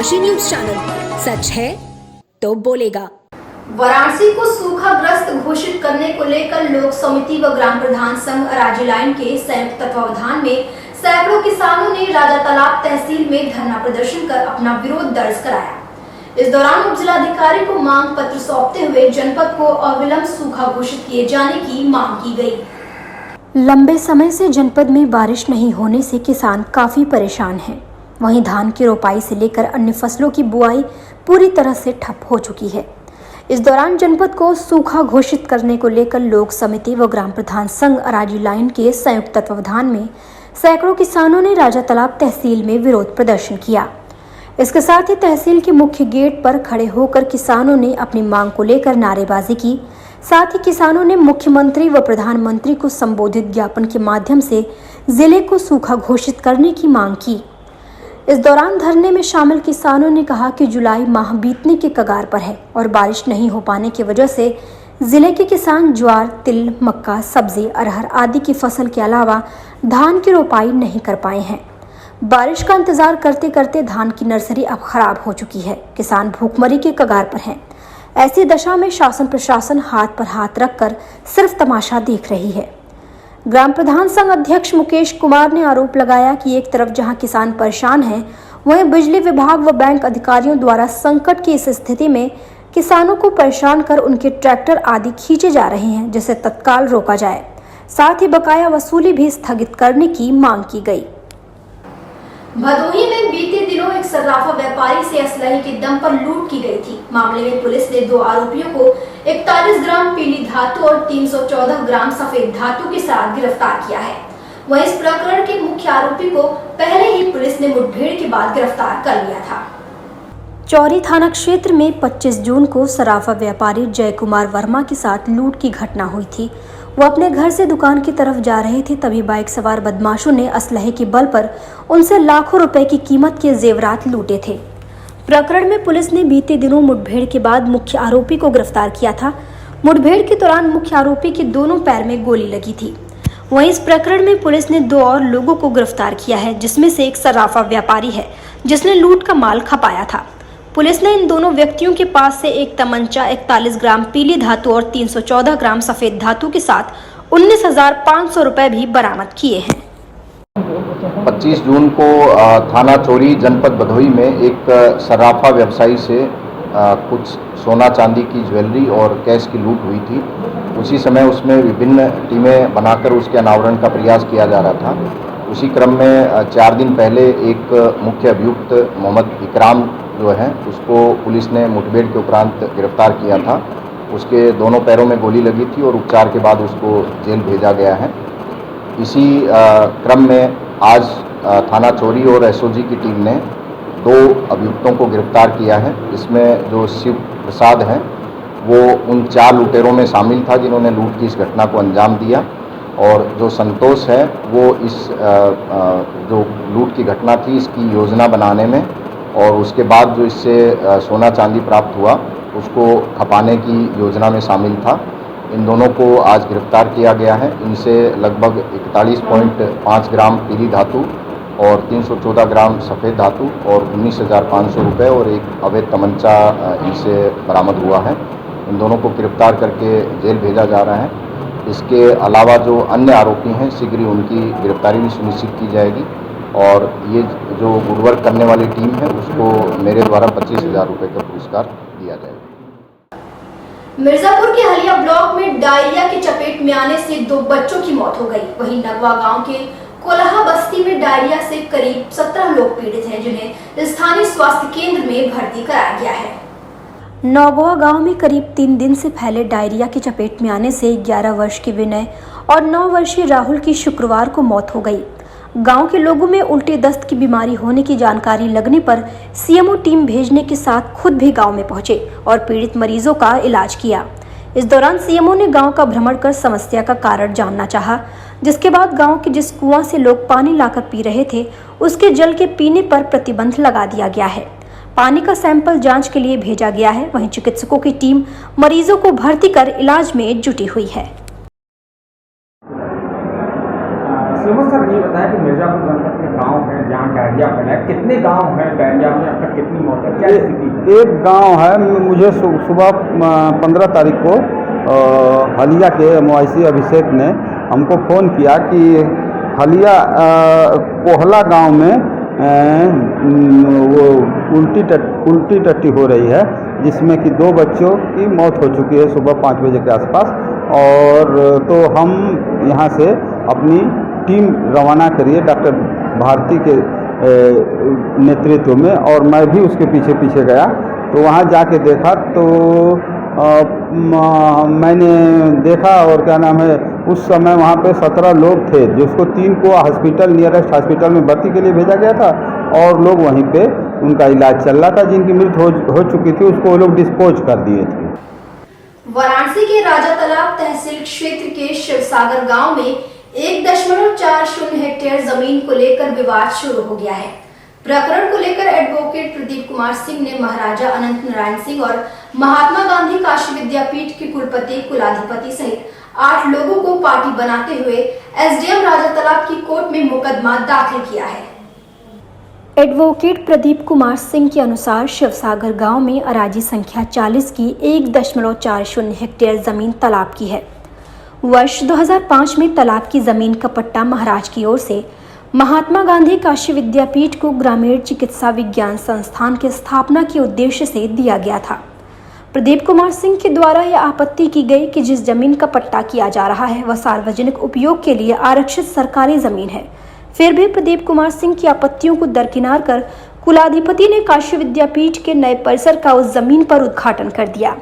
Kashi news channel, सच है तो बोलेगा। वाराणसी को सूखाग्रस्त घोषित करने को लेकर लोक समिति व ग्राम प्रधान संघ अराजी लाइन के संयुक्त तत्वावधान में सैकड़ों किसानों ने राजा तालाब तहसील में धरना प्रदर्शन कर अपना विरोध दर्ज कराया। इस दौरान उप जिलाधिकारी को मांग पत्र सौंपते हुए जनपद को अविलंब सूखा घोषित किए जाने की मांग की गई। लंबे समय से जनपद में बारिश नहीं होने से किसान काफी परेशान हैं। वहीं धान की रोपाई से लेकर अन्य फसलों की बुआई पूरी तरह से ठप हो चुकी है। इस दौरान जनपद को सूखा घोषित करने को लेकर लोक समिति व ग्राम प्रधान संघ अराजी लाइन के संयुक्त तत्वावधान में सैकड़ों किसानों ने राजा तालाब तहसील में विरोध प्रदर्शन किया। इसके साथ ही तहसील के मुख्य गेट पर खड़े होकर किसानों ने अपनी मांग को लेकर नारेबाजी की। साथ ही किसानों ने मुख्यमंत्री व प्रधानमंत्री को संबोधित ज्ञापन के माध्यम से जिले को सूखा घोषित करने की मांग की। इस दौरान धरने में शामिल किसानों ने कहा कि जुलाई माह बीतने के कगार पर है और बारिश नहीं हो पाने की वजह से जिले के किसान ज्वार, तिल, मक्का, सब्जी, अरहर आदि की फसल के अलावा धान की रोपाई नहीं कर पाए हैं। बारिश का इंतजार करते करते धान की नर्सरी अब खराब हो चुकी है। किसान भूखमरी के कगार पर हैं। ऐसी दशा में शासन प्रशासन हाथ पर हाथ रखकर सिर्फ तमाशा देख रही है। ग्राम प्रधान संघ अध्यक्ष मुकेश कुमार ने आरोप लगाया कि एक तरफ जहां किसान परेशान हैं, वहीं बिजली विभाग व बैंक अधिकारियों द्वारा संकट की इस स्थिति में किसानों को परेशान कर उनके ट्रैक्टर आदि खींचे जा रहे हैं, जिसे तत्काल रोका जाए। साथ ही बकाया वसूली भी स्थगित करने की मांग की गई। भदोही में बीते दिनों एक सर्राफा व्यापारी से असलहे के दम पर लूट की गई थी। मामले में पुलिस ने 2 आरोपियों को 41 ग्राम पीली धातु और 314 ग्राम सफेद धातु के साथ गिरफ्तार किया है। वहीं इस प्रकरण के मुख्य आरोपी को पहले ही पुलिस ने मुठभेड़ के बाद गिरफ्तार कर लिया था। चौरी थाना क्षेत्र में 25 जून को सराफा व्यापारी जय कुमार वर्मा के साथ लूट की घटना हुई थी। वो अपने घर से दुकान की तरफ जा रहे थे, तभी बाइक सवार बदमाशों ने असलहे के बल पर उनसे लाखों रुपए की कीमत के जेवरात लूटे थे। प्रकरण में पुलिस ने बीते दिनों मुठभेड़ के बाद मुख्य आरोपी को गिरफ्तार किया था। मुठभेड़ के दौरान मुख्य आरोपी के दोनों पैर में गोली लगी थी। वहीं इस प्रकरण में पुलिस ने 2 और लोगों को गिरफ्तार किया है, जिसमें से एक सर्राफा व्यापारी है जिसने लूट का माल खपाया था। पुलिस ने इन दोनों व्यक्तियों के पास से एक तमंचा, 41 ग्राम पीली धातु और 314 ग्राम सफेद धातु के साथ 19,500 रुपए भी बरामद किए हैं। 25 जून को थाना चोरी जनपद भदोही में एक सर्राफा व्यवसायी से कुछ सोना चांदी की ज्वेलरी और कैश की लूट हुई थी। उसी समय उसमें विभिन्न टीमें बनाकर उसके अनावरण का प्रयास किया जा रहा था। उसी क्रम में 4 दिन पहले एक मुख्य अभियुक्त मोहम्मद इकराम जो है उसको पुलिस ने मुठभेड़ के उपरांत गिरफ्तार किया था। उसके दोनों पैरों में गोली लगी थी और उपचार के बाद उसको जेल भेजा गया है। इसी क्रम में आज थाना चोरी और एसओजी की टीम ने 2 अभियुक्तों को गिरफ्तार किया है। इसमें जो शिव प्रसाद है वो उन 4 लुटेरों में शामिल था जिन्होंने लूट की इस घटना को अंजाम दिया, और जो संतोष है वो इस जो लूट की घटना थी इसकी योजना बनाने में और उसके बाद जो इससे सोना चांदी प्राप्त हुआ उसको खपाने की योजना में शामिल था। इन दोनों को आज गिरफ्तार किया गया है। इनसे लगभग 41.5 ग्राम पीली धातु और 314 ग्राम सफ़ेद धातु और 19,500 रुपये और एक अवैध तमंचा इनसे बरामद हुआ है। इन दोनों को गिरफ्तार करके जेल भेजा जा रहा है। इसके अलावा जो अन्य आरोपी हैं शीघ्र ही उनकी गिरफ्तारी भी सुनिश्चित की जाएगी और ये जो गुडवर्क करने वाली टीम है उसको मेरे द्वारा 25,000 रुपये का पुरस्कार दिया जाएगा। मिर्जापुर के हलिया ब्लॉक में डायरिया की चपेट में आने से 2 बच्चों की मौत हो गई। वहीं नगवा गांव के कोलाहा बस्ती में डायरिया से करीब 17 लोग पीड़ित हैं, जिन्हें स्थानीय स्वास्थ्य केंद्र में भर्ती कराया गया है। नौगवा गांव में करीब 3 दिन से फैले डायरिया की चपेट में आने से 11 वर्ष के विनय और 9 वर्षीय राहुल की शुक्रवार को मौत हो गई। गांव के लोगों में उल्टी दस्त की बीमारी होने की जानकारी लगने पर सीएमओ टीम भेजने के साथ खुद भी गांव में पहुंचे और पीड़ित मरीजों का इलाज किया। इस दौरान सीएमओ ने गांव का भ्रमण कर समस्या का कारण जानना चाहा, जिसके बाद गांव के जिस कुआं से लोग पानी लाकर पी रहे थे उसके जल के पीने पर प्रतिबंध लगा दिया गया है। पानी का सैंपल जांच के लिए भेजा गया है। वहीं चिकित्सकों की टीम मरीजों को भर्ती कर इलाज में जुटी हुई है। श्रीमत सर ये बताया कि मिर्जापुर जनपद के गांव हैं जहां डायरिया फैला है, कितने गांव हैं डायरिया में, अब तक कितनी मौत है, क्या स्थिति है? एक गांव है, मुझे सुबह 15 तारीख को हलिया के MOIC अभिषेक ने हमको फ़ोन किया कि हलिया कोहला गांव में वो उल्टी टट्टी हो रही है, जिसमें कि 2 बच्चों की मौत हो चुकी है सुबह 5 बजे के आसपास। और तो हम यहाँ से अपनी टीम रवाना करिए डॉक्टर भारती के नेतृत्व में, और मैं भी उसके पीछे पीछे गया। तो वहाँ जाके देखा तो मैंने देखा, और क्या नाम है, उस समय वहाँ पे 17 लोग थे, जिसको 3 को हॉस्पिटल, नियरेस्ट हॉस्पिटल में भर्ती के लिए भेजा गया था, और लोग वहीं पे उनका इलाज चल रहा था। जिनकी मृत्यु हो चुकी थी उसको वो लोग डिस्पोज कर दिए थे। वाराणसी के राजा तालाब तहसील क्षेत्र के शिवसागर गांव में 1.40 हेक्टेयर जमीन को लेकर विवाद शुरू हो गया है। प्रकरण को लेकर एडवोकेट प्रदीप कुमार सिंह ने महाराजा अनंत नारायण सिंह और महात्मा गांधी काशी विद्यापीठ के कुलपति कुलाधिपति सहित 8 लोगों को पार्टी बनाते हुए SDM राजा तालाब की कोर्ट में मुकदमा दाखिल किया है। एडवोकेट प्रदीप कुमार सिंह के अनुसार शिवसागर गांव में अराजी संख्या 40 की 1.40 हेक्टेयर जमीन तालाब की है। वर्ष 2005 में तालाब की जमीन का पट्टा महाराज की ओर से महात्मा गांधी काशी विद्यापीठ को ग्रामीण चिकित्सा विज्ञान संस्थान की स्थापना के उद्देश्य से दिया गया था। प्रदीप कुमार सिंह के द्वारा यह आपत्ति की गई कि जिस जमीन का पट्टा किया जा रहा है वह सार्वजनिक उपयोग के लिए आरक्षित सरकारी जमीन है। फिर भी प्रदीप कुमार सिंह की आपत्तियों को दरकिनार कर कुलाधिपति ने काशी विद्यापीठ के नए परिसर का उस जमीन पर उद्घाटन कर दिया।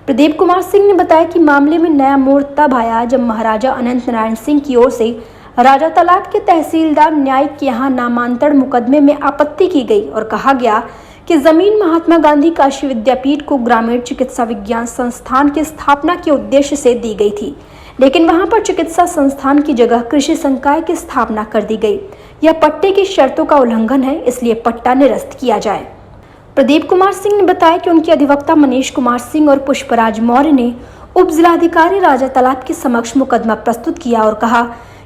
प्रदीप कुमार सिंह ने बताया कि मामले में नया मोड़ तब आया जब महाराजा अनंत नारायण सिंह की ओर से राजा तालाब के तहसीलदार न्यायिक के यहाँ नामांतरण मुकदमे में आपत्ति की गई और कहा गया कि जमीन महात्मा गांधी काशी विद्यापीठ को ग्रामीण चिकित्सा विज्ञान संस्थान की स्थापना के उद्देश्य से दी गई थी, लेकिन वहां पर चिकित्सा संस्थान की जगह कृषि संकाय की स्थापना कर दी गई। यह पट्टे की शर्तों का उल्लंघन है, इसलिए पट्टा निरस्त किया जाए। प्रदीप कुमार सिंह ने बताया कि उनके अधिवक्ता मनीष कुमार सिंह और पुष्पराज मौर्य ने उप जिलाधिकारी राजा तालाब के समक्ष मुकदमा प्रस्तुत किया और कहा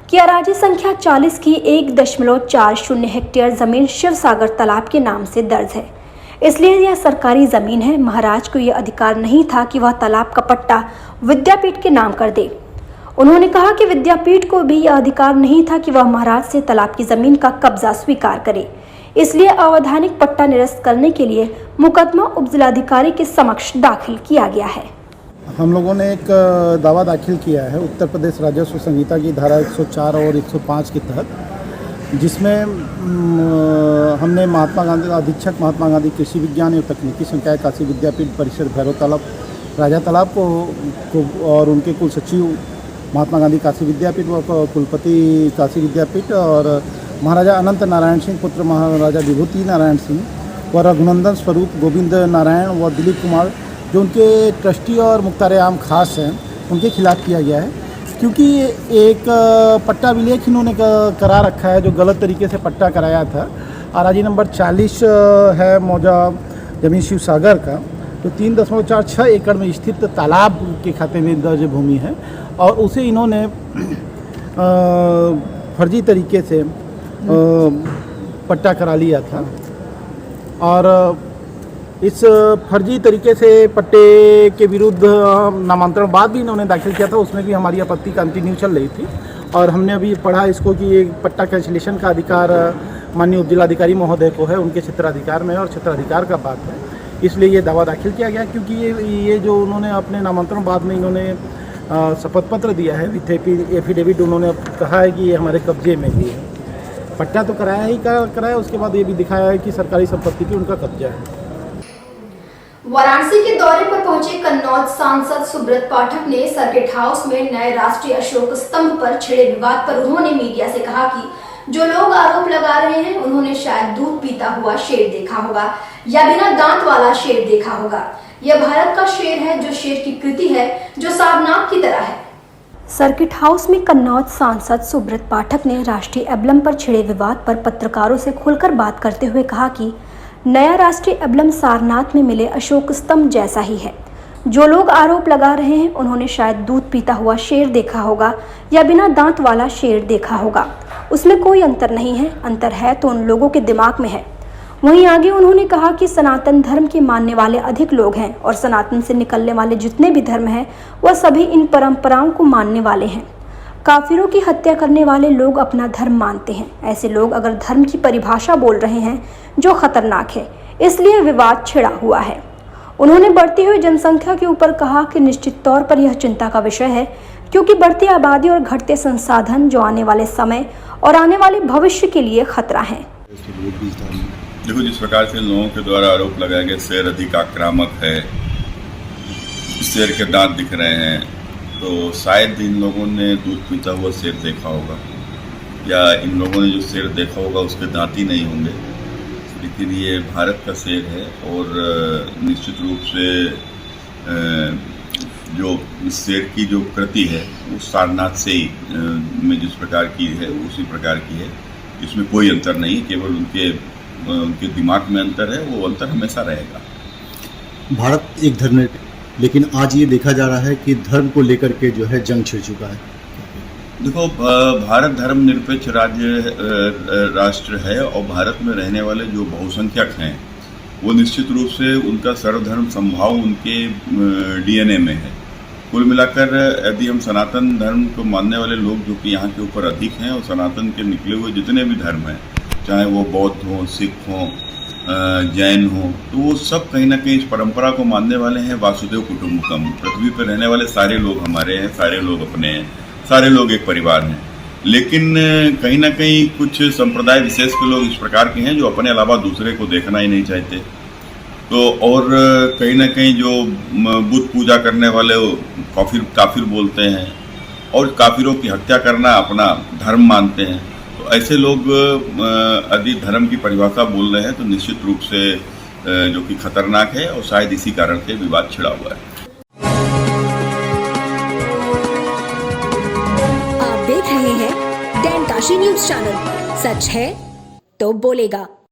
कि अराजी संख्या 40 की 1.40 हेक्टेयर जमीन शिवसागर तालाब के नाम से दर्ज है, इसलिए यह सरकारी जमीन है। महाराज को यह अधिकार नहीं था कि वह तालाब का पट्टा विद्यापीठ के नाम कर दे। उन्होंने कहा कि विद्यापीठ को भी यह अधिकार नहीं था कि वह महाराज से तालाब की जमीन का कब्जा स्वीकार करे, इसलिए अवैधानिक पट्टा निरस्त करने के लिए मुकदमा उपजिलाधिकारी के समक्ष दाखिल किया गया है। हम लोगों ने एक दावा दाखिल किया है उत्तर प्रदेश राजस्व संहिता की धारा 104 और 105 के तहत, जिसमें हमने महात्मा गांधी अधीक्षक महात्मा गांधी कृषि विज्ञान एवं तकनीकी संकाय काशी विद्यापीठ परिसर भैरव तालाब राजा तालाब को और उनके कुल सचिव महात्मा गांधी काशी विद्यापीठ व कुलपति काशी विद्यापीठ और महाराजा अनंत नारायण सिंह पुत्र महाराजा विभूति नारायण सिंह व रघुनंदन स्वरूप गोविंद नारायण व दिलीप कुमार जो उनके ट्रस्टी और मुख्तार आम खास हैं, उनके खिलाफ़ किया गया है। क्योंकि एक पट्टा विलेख इन्होंने करा रखा है जो गलत तरीके से पट्टा कराया था। अराजी नंबर 40 है मौजा जमीन शिवसागर का, तो 3.46 एकड़ में स्थित तालाब के खाते में दर्ज भूमि है, और उसे इन्होंने फर्जी तरीके से पट्टा करा लिया था। और इस फर्जी तरीके से पट्टे के विरुद्ध नामांतरण बाद भी इन्होंने दाखिल किया था, उसमें भी हमारी आपत्ति कंटिन्यू चल रही थी। और हमने अभी पढ़ा इसको कि ये पट्टा कैंसिलेशन का अधिकार माननीय उपजिलाधिकारी महोदय को है, उनके क्षेत्राधिकार में और क्षेत्राधिकार का बात है, इसलिए ये दावा दाखिल किया गया। क्योंकि ये जो उन्होंने अपने नामांतरण बाद में इन्होंने शपथ पत्र दिया है विथ एफिडेविट, उन्होंने कहा है कि ये हमारे कब्जे में भी है। पट्टा तो कराया ही कराया, उसके बाद ये भी दिखाया है कि सरकारी संपत्ति की उनका कब्जा है। वाराणसी के दौरे पर पहुंचे कन्नौज सांसद सुब्रत पाठक ने सर्किट हाउस में नए राष्ट्रीय अशोक स्तंभ पर छिड़े विवाद पर उन्होंने मीडिया से कहा कि जो लोग आरोप लगा रहे हैं उन्होंने शायद दूध पीता हुआ शेर देखा होगा या बिना दांत वाला शेर देखा होगा। यह भारत का शेर है, जो शेर की कृति है, जो सारनाथ की तरह है। सर्किट हाउस में कन्नौज सांसद सुब्रत पाठक ने राष्ट्रीय एम्बलम पर छिड़े विवाद पर पत्रकारों से खुलकर बात करते हुए कहा कि नया राष्ट्रीय एम्बलम सारनाथ में मिले अशोक स्तंभ जैसा ही है, जो लोग आरोप लगा रहे हैं उन्होंने शायद दूध पीता हुआ शेर देखा होगा या बिना दांत वाला शेर देखा होगा। उसमें कोई अंतर नहीं है, अंतर है तो उन लोगों के दिमाग में है। वहीं आगे उन्होंने कहा कि सनातन धर्म के मानने वाले अधिक लोग हैं और सनातन से निकलने वाले जितने भी धर्म हैं वह सभी इन परंपराओं को मानने वाले हैं। काफिरों की हत्या करने वाले लोग अपना धर्म मानते हैं। ऐसे लोग अगर धर्म की परिभाषा बोल रहे हैं जो खतरनाक है, इसलिए विवाद छिड़ा हुआ है। उन्होंने बढ़ती हुई जनसंख्या के ऊपर कहा कि निश्चित तौर पर यह चिंता का विषय है, क्योंकि बढ़ती आबादी और घटते संसाधन जो आने वाले समय और आने वाले भविष्य के लिए खतरा है। देखो, जिस प्रकार से लोगों के द्वारा आरोप लगाया गया शेर अधिक आक्रामक है, शेर के दांत दिख रहे हैं, तो शायद इन लोगों ने दूध पीता हुआ शेर देखा होगा या इन लोगों ने जो शेर देखा होगा उसके दांत ही नहीं होंगे। लेकिन ये भारत का शेर है और निश्चित रूप से जो शेर की जो कृति है वो सारनाथ से ही में जिस प्रकार की है उसी प्रकार की है। इसमें कोई अंतर नहीं, केवल उनके दिमाग में अंतर है, वो अंतर हमेशा रहेगा। भारत एक धर्म है, लेकिन आज ये देखा जा रहा है कि धर्म को लेकर के जो है जंग छिड़ चुका है। देखो, भारत धर्मनिरपेक्ष राष्ट्र है और भारत में रहने वाले जो बहुसंख्यक हैं वो निश्चित रूप से उनका सर्वधर्म समभाव उनके डीएनए में है। कुल मिलाकर यदि हम सनातन धर्म को मानने वाले लोग जो कि यहाँ के ऊपर अधिक हैं और सनातन के निकले हुए जितने भी धर्म हैं, चाहे वो बौद्ध हों, सिख हों, जैन हों, तो वो सब कहीं ना कहीं इस परंपरा को मानने वाले हैं। वासुदेव कुटुंबकम, पृथ्वी पर रहने वाले सारे लोग हमारे हैं, सारे लोग अपने हैं, सारे लोग एक परिवार हैं। लेकिन कहीं ना कहीं कुछ संप्रदाय विशेष के लोग इस प्रकार के हैं जो अपने अलावा दूसरे को देखना ही नहीं चाहते। तो और कहीं ना कहीं जो बुद्ध पूजा करने वाले काफिर बोलते हैं और काफिरों की हत्या करना अपना धर्म मानते हैं। तो ऐसे लोग यदि धर्म की परिभाषा बोल रहे हैं तो निश्चित रूप से जो कि खतरनाक है और शायद इसी कारण से विवाद छिड़ा हुआ है। आप देख रहे हैं डैन काशी न्यूज चैनल। सच है तो बोलेगा।